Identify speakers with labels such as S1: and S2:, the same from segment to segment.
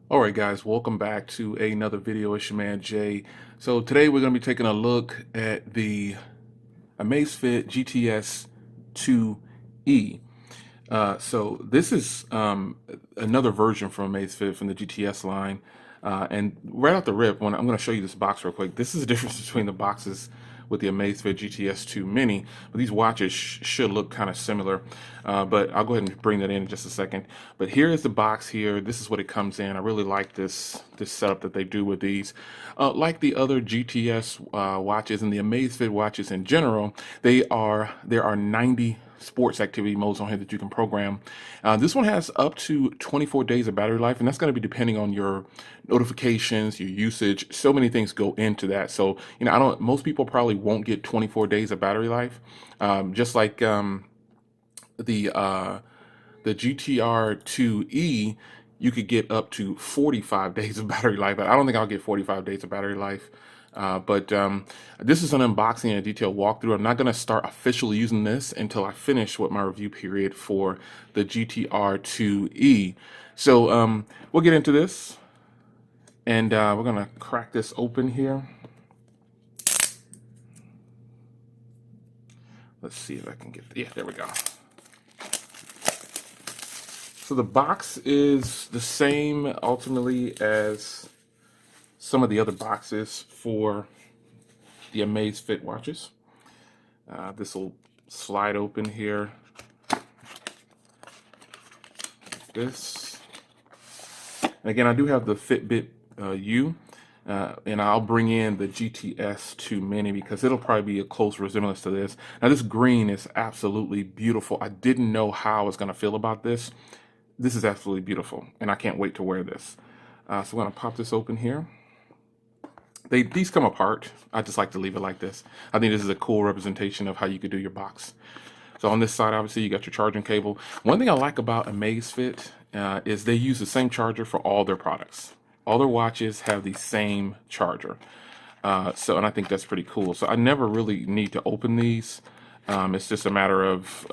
S1: All right, guys, welcome back to another video. It's your man Jay. So today we're going to be taking a look at the Amazfit GTS 2E. So this is another version from Amazfit from the GTS line. And right out the rip, when I'm going to show you this box real quick, this is the difference between the boxes with the Amazfit GTS 2 Mini. But these watches should look kind of similar. But I'll go ahead and bring that in just a second. But here is the box here. This is what it comes in. I really like this setup that they do with these. Like the other GTS watches and the Amazfit watches in general, there are 90 sports activity modes on here that you can program. This one has up to 24 days of battery life, and that's going to be depending on your notifications, your usage. So many things go into that. So, I don't, most people probably won't get 24 days of battery life. Just like the uh, the GTR 2E, you could get up to 45 days of battery life. But I don't think I'll get 45 days of battery life. But this is an unboxing and a detailed walkthrough. I'm not going to start officially using this until I finish with my review period for the GTR 2E. So we'll get into this, and we're going to crack this open here. Let's see if I can get, yeah, there we go. So the box is the same ultimately as some of the other boxes for the Amazfit watches. This will slide open here. This. And again, I do have the Fitbit U, and I'll bring in the GTS 2 Mini because it'll probably be a close resemblance to this. Now, this green is absolutely beautiful. I didn't know how I was going to feel about this. This is absolutely beautiful, and I can't wait to wear this. So I'm going to pop this open here. These come apart. I just like to leave it like this. I think this is a cool representation of how you could do your box. So on this side, obviously, you got your charging cable. One thing I like about Amazfit is they use the same charger for all their products. All their watches have the same charger. And I think that's pretty cool. So I never really need to open these. It's just a matter of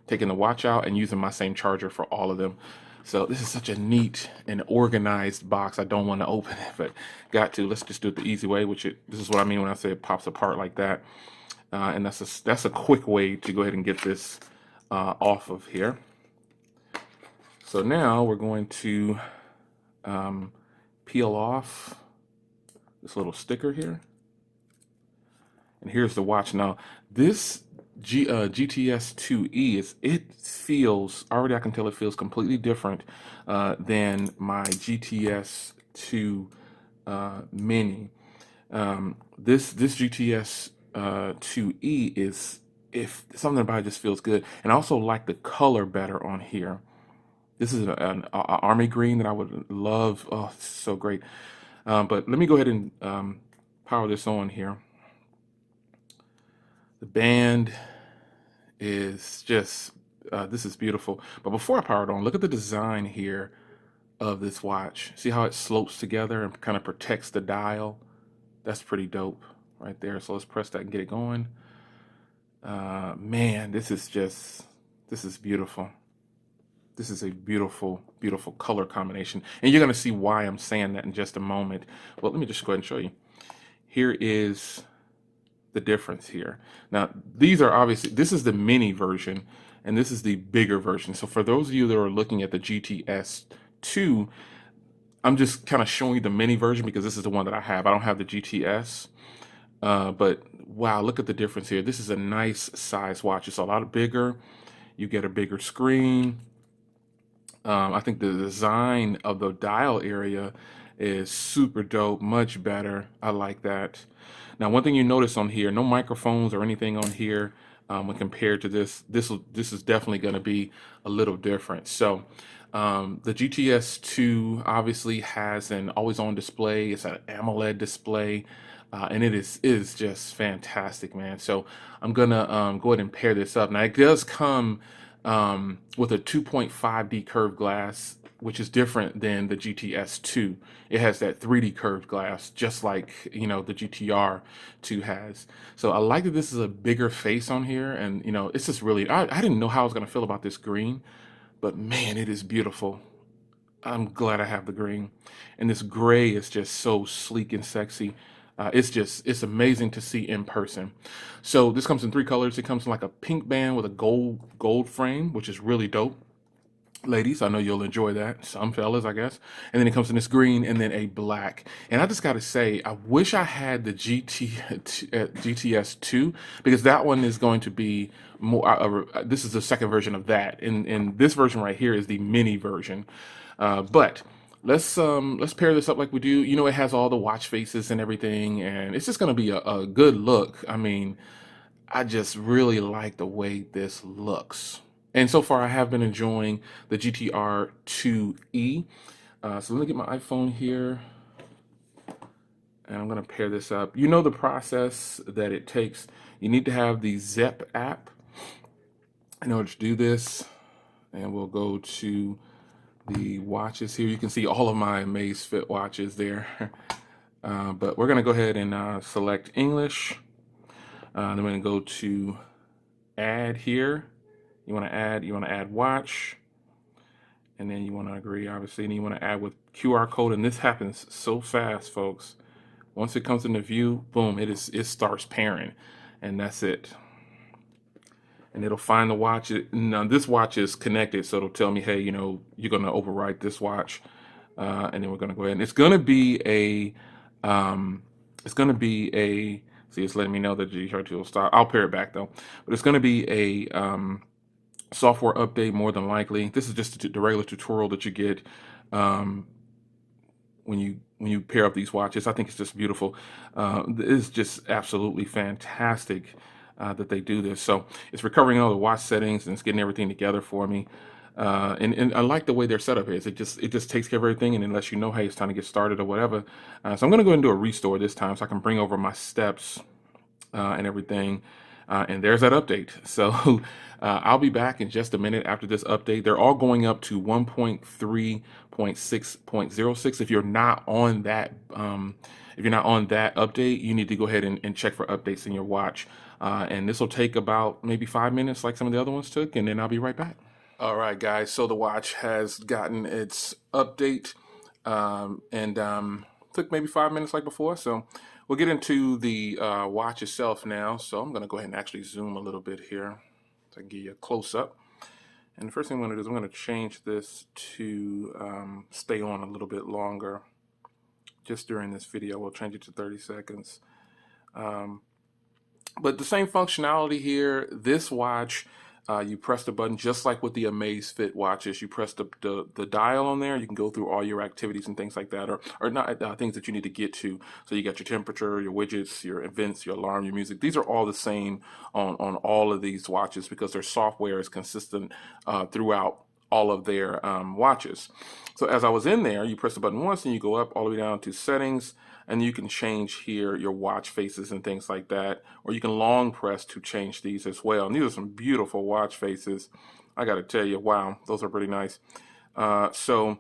S1: taking the watch out and using my same charger for all of them. So this is such a neat and organized box. I don't want to open it, but got to. Let's just do it the easy way, this is what I mean when I say it pops apart like that. And that's a quick way to go ahead and get this off of here. So now we're going to peel off this little sticker here. And here's the watch. Now, this GTS 2E already I can tell it feels completely different than my GTS 2 Mini. This GTS 2E is, if something about it just feels good. And I also like the color better on here. This is an army green that I would love. Oh, it's so great. But let me go ahead and power this on here. The band is just, this is beautiful. But before I power it on, look at the design here of this watch. See how it slopes together and kind of protects the dial? That's pretty dope right there. So let's press that and get it going. Man, this is beautiful. This is a beautiful, beautiful color combination. And you're going to see why I'm saying that in just a moment. Well, let me just go ahead and show you. Here is the difference here. Now, these are obviously, this is the mini version, and this is the bigger version. So for those of you that are looking at the GTS 2, I'm just kind of showing you the mini version because this is the one that I have. I don't have the GTS. But wow, look at the difference here. This is a nice size watch. It's a lot bigger. You get a bigger screen. I think the design of the dial area is super dope, much better. I like that. Now, one thing you notice on here, no microphones or anything on here when compared to this. This is definitely going to be a little different. So the GTS 2 obviously has an always-on display. It's an AMOLED display. And it is just fantastic, man. So I'm gonna go ahead and pair this up. Now it does come with a 2.5D curved glass, which is different than the GTS 2. It has that 3D curved glass, just like the GTR 2 has. So I like that this is a bigger face on here, and it's just really I didn't know how I was gonna feel about this green, but man, it is beautiful. I'm glad I have the green. And this gray is just so sleek and sexy. It's amazing to see in person. So this comes in three colors. It comes in like a pink band with a gold frame, which is really dope. Ladies, I know you'll enjoy that. Some fellas, I guess. And then it comes in this green and then a black. And I just got to say, I wish I had the GTS 2 because that one is going to be more. This is the second version of that, and this version right here is the mini version. But let's pair this up like we do. You know, it has all the watch faces and everything, and it's just going to be a good look. I mean, I just really like the way this looks. And so far, I have been enjoying the GTR 2E. So let me get my iPhone here, and I'm going to pair this up. You know the process that it takes. You need to have the Zep app in order to do this. And we'll go to the watches here. You can see all of my Amazfit watches there. But we're going to go ahead and select English. Then we're going to go to add here. You want to add watch, and then you want to agree, obviously, and you want to add with QR code. And this happens so fast, folks. Once it comes into view, boom, it starts pairing, and that's it. And it'll find the watch. Now this watch is connected, so it'll tell me, hey, you know, you're gonna overwrite this watch, and then we're gonna go ahead. And it's gonna be a, See, it's letting me know that GTR will stop. I'll pair it back though, but it's gonna be a software update more than likely. This is just the regular tutorial that you get when you pair up these watches. I think it's just beautiful. It's just absolutely fantastic that they do this. So it's recovering all the watch settings and it's getting everything together for me. And I like the way their setup is. It just takes care of everything and it lets you know, hey, it's time to get started or whatever. So I'm going to go ahead and do a restore this time so I can bring over my steps and everything. And there's that update. So I'll be back in just a minute after this update. They're all going up to 1.3.6.06. If you're not on that, update, you need to go ahead and check for updates in your watch. And this will take about maybe 5 minutes, like some of the other ones took, and then I'll be right back. All right, guys. So the watch has gotten its update, and took maybe 5 minutes, like before. So we'll get into the watch itself now. So I'm going to go ahead and actually zoom a little bit here so I can give you a close up. And the first thing I'm going to do is I'm going to change this to stay on a little bit longer. Just during this video, we'll change it to 30 seconds. But the same functionality here. This watch, you press the button just like with the Amazfit watches. You press the dial on there. You can go through all your activities and things like that, or not things that you need to get to. So you got your temperature, your widgets, your events, your alarm, your music. These are all the same on all of these watches because their software is consistent throughout all of their watches. So as I was in there, you press the button once and you go up all the way down to settings, and you can change here your watch faces and things like that, or you can long press to change these as well. And these are some beautiful watch faces. I got to tell you, wow, those are pretty nice. You've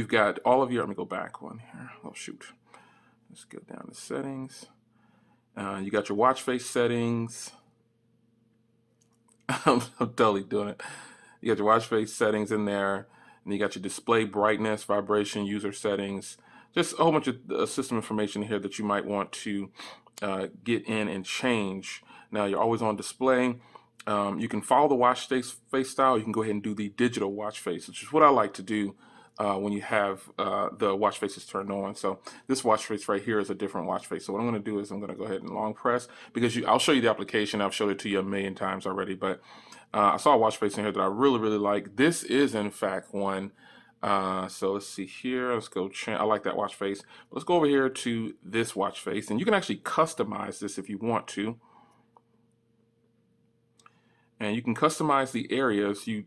S1: got all of your, let me go back one here. Oh, shoot. Let's go down to settings. You got your watch face settings. I'm totally doing it. You got your watch face settings in there, and you got your display brightness, vibration, user settings, just a whole bunch of system information here that you might want to get in and change. Now you're always on display. You can follow the watch face style. You can go ahead and do the digital watch face, which is what I like to do when you have the watch faces turned on. So this watch face right here is a different watch face. So what I'm going to do is I'm going to go ahead and long press because I'll show you the application. I've showed it to you a million times already, but I saw a watch face in here that I really, really like. This is in fact one. So let's see here. Let's go. I like that watch face. Let's go over here to this watch face, and you can actually customize this if you want to. And you can customize the areas. You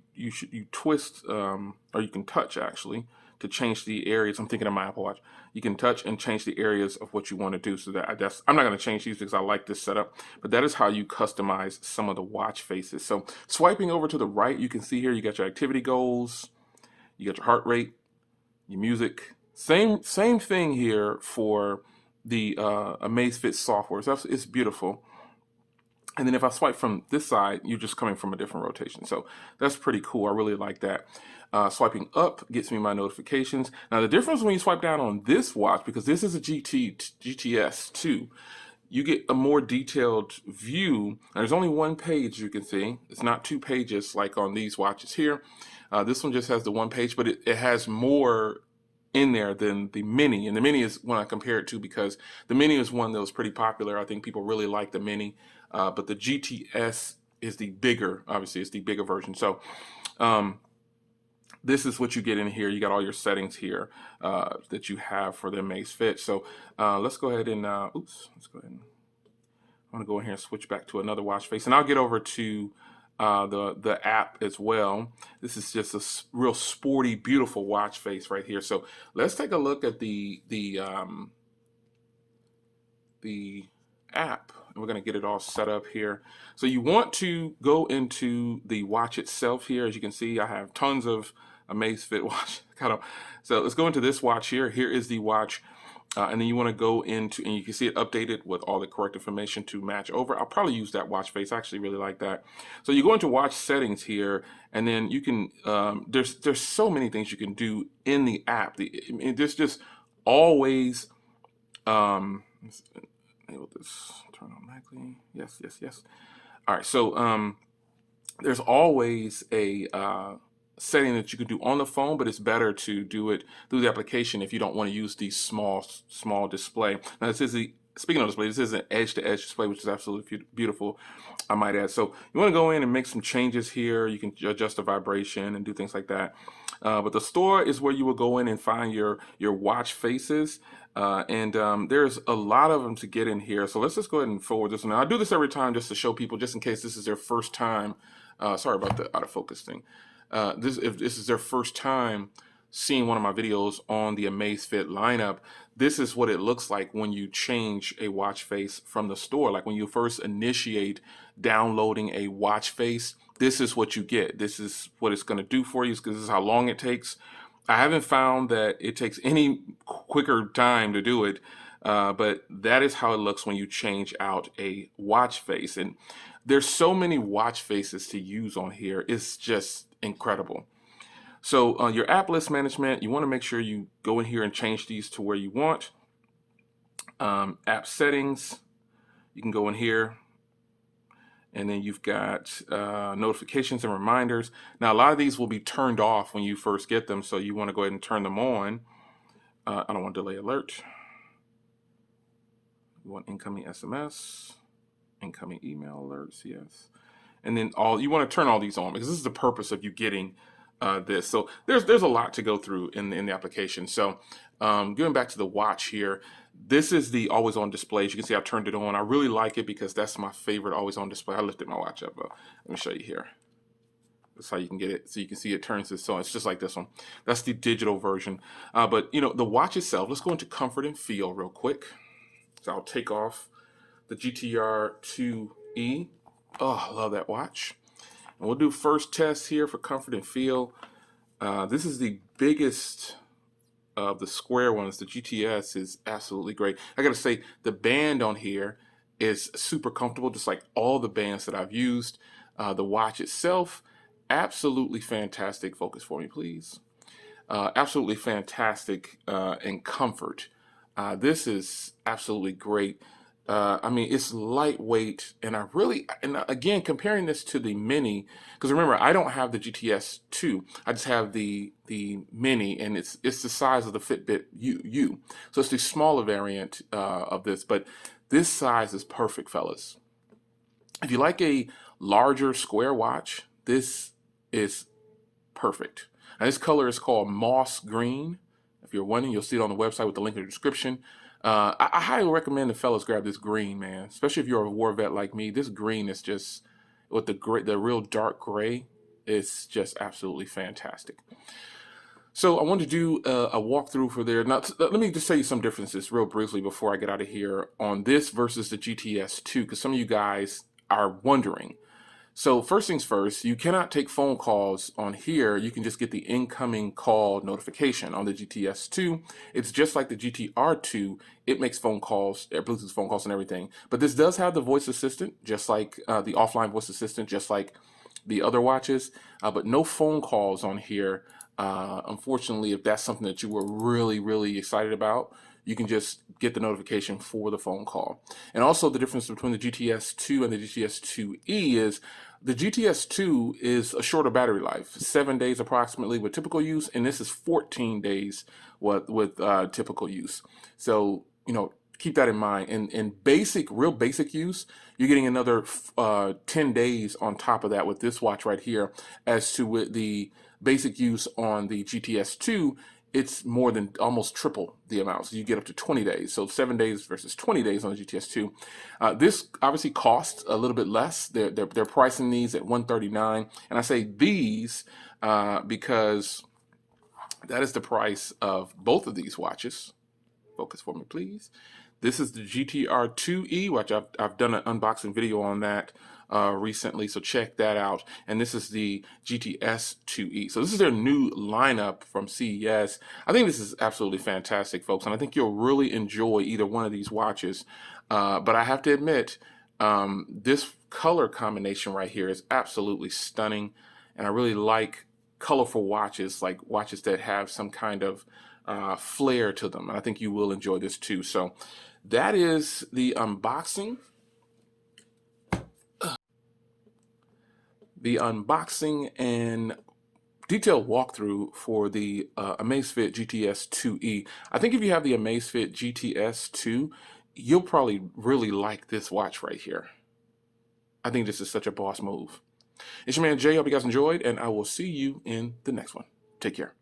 S1: twist or you can touch actually to change the areas. I'm thinking of my Apple Watch. You can touch and change the areas of what you want to do. So I'm not going to change these because I like this setup. But that is how you customize some of the watch faces. So swiping over to the right, you can see here you got your activity goals. You got your heart rate, your music. Same thing here for the Amazfit software. So it's beautiful. And then if I swipe from this side, you're just coming from a different rotation. So that's pretty cool. I really like that. Swiping up gets me my notifications. Now the difference when you swipe down on this watch, because this is a GTS 2, you get a more detailed view. Now, there's only one page you can see. It's not 2 pages like on these watches here. This one just has the 1 page, but it has more in there than the Mini. And the Mini is one I compare it to because the Mini is one that was pretty popular. I think people really like the Mini, but the GTS is the bigger, obviously it's the bigger version. So this is what you get in here. You got all your settings here that you have for the Amazfit. So let's go ahead and, let's go ahead and, I'm gonna go in here and switch back to another watch face, and I'll get over to the app as well. This is just a real sporty, beautiful watch face right here. So let's take a look at the app. We're going to get it all set up here. So you want to go into the watch itself here. As you can see, I have tons of Amazfit watch. So let's go into this watch here. Here is the watch. And then you want to go into, and you can see it updated with all the correct information to match over. I'll probably use that watch face. I actually really like that. So you go into watch settings here, and then you can, there's so many things you can do in the app. There's just always, let's enable this, turn automatically. Yes, yes, yes. All right, so there's always a setting that you can do on the phone, but it's better to do it through the application if you don't want to use the small display. Now this is speaking of display, this is an edge-to-edge display, which is absolutely beautiful, I might add. So you want to go in and make some changes here. You can adjust the vibration and do things like that. But the store is where you will go in and find your watch faces. There's a lot of them to get in here. So let's just go ahead and forward this one. Now, I do this every time just to show people, just in case this is their first time. Sorry about the out of focus thing. If this is their first time seeing one of my videos on the Amazfit lineup, this is what it looks like when you change a watch face from the store. Like when you first initiate downloading a watch face, this is what you get. This is what it's going to do for you, because this is how long it takes. I haven't found that it takes any quicker time to do it, but that is how it looks when you change out a watch face. And there's so many watch faces to use on here. It's just incredible. So your app list management, you want to make sure you go in here and change these to where you want. App settings, you can go in here, and then you've got notifications and reminders. Now, a lot of these will be turned off when you first get them, so you want to go ahead and turn them on. I don't want delay alert. You want incoming SMS, incoming email alerts, yes. And then you want to turn all these on, because this is the purpose of you getting this. So there's a lot to go through in the application. So going back to the watch here, this is the always on display. As you can see, I turned it on. I really like it because that's my favorite always on display. I lifted my watch up. Let me show you here. That's how you can get it. So you can see it turns this on. It's just like this one. That's the digital version. But you know, the watch itself, let's go into comfort and feel real quick. So I'll take off the GTR 2E. Oh, I love that watch. And we'll do first test here for comfort and feel. This is the biggest of the square ones. The GTS is absolutely great. I gotta say, the band on here is super comfortable, just like all the bands that I've used. The watch itself, absolutely fantastic. Focus for me, please. Absolutely fantastic in comfort. This is absolutely great. I mean, it's lightweight, and again, comparing this to the Mini, because remember, I don't have the GTS 2. I just have the Mini, and it's the size of the Fitbit U. So it's the smaller variant of this, but this size is perfect, fellas. If you like a larger square watch, this is perfect. Now, this color is called moss green. If you're wondering, you'll see it on the website with the link in the description. I highly recommend the fellas grab this green, man. Especially if you're a war vet like me. This green is just, with the real dark gray, it's just absolutely fantastic. So I want to do a walkthrough for there. Now, let me just tell you some differences real briefly before I get out of here on this versus the GTS 2, because some of you guys are wondering. So first things first, you cannot take phone calls on here. You can just get the incoming call notification. On the GTS 2, it's just like the GTR 2. It makes phone calls, Bluetooth phone calls and everything. But this does have the voice assistant, just like the offline voice assistant, just like the other watches. But no phone calls on here Unfortunately, if that's something that you were really, really excited about, you can just get the notification for the phone call. And also the difference between the GTS 2 and the GTS 2E is the GTS 2 is a shorter battery life, 7 days approximately with typical use, and this is 14 days with typical use. So, keep that in mind. In real basic use, you're getting another 10 days on top of that with this watch right here. As to with the basic use on the GTS 2, it's more than almost triple the amount. So you get up to 20 days. So 7 days versus 20 days on the GTS 2. This obviously costs a little bit less. They're pricing these at $139. And I say these because that is the price of both of these watches. Focus for me, please. This is the GTR 2E, which I've done an unboxing video on that recently, so check that out. And this is the GTS 2E. So this is their new lineup from CES. I think this is absolutely fantastic, folks, and I think you'll really enjoy either one of these watches. But I have to admit, this color combination right here is absolutely stunning, and I really like colorful watches, like watches that have some kind of flair to them, and I think you will enjoy this too. So that is the unboxing. The unboxing and detailed walkthrough for the Amazfit GTS 2E. I think if you have the Amazfit GTS 2, you'll probably really like this watch right here. I think this is such a boss move. It's your man Jay. Hope you guys enjoyed, and I will see you in the next one. Take care.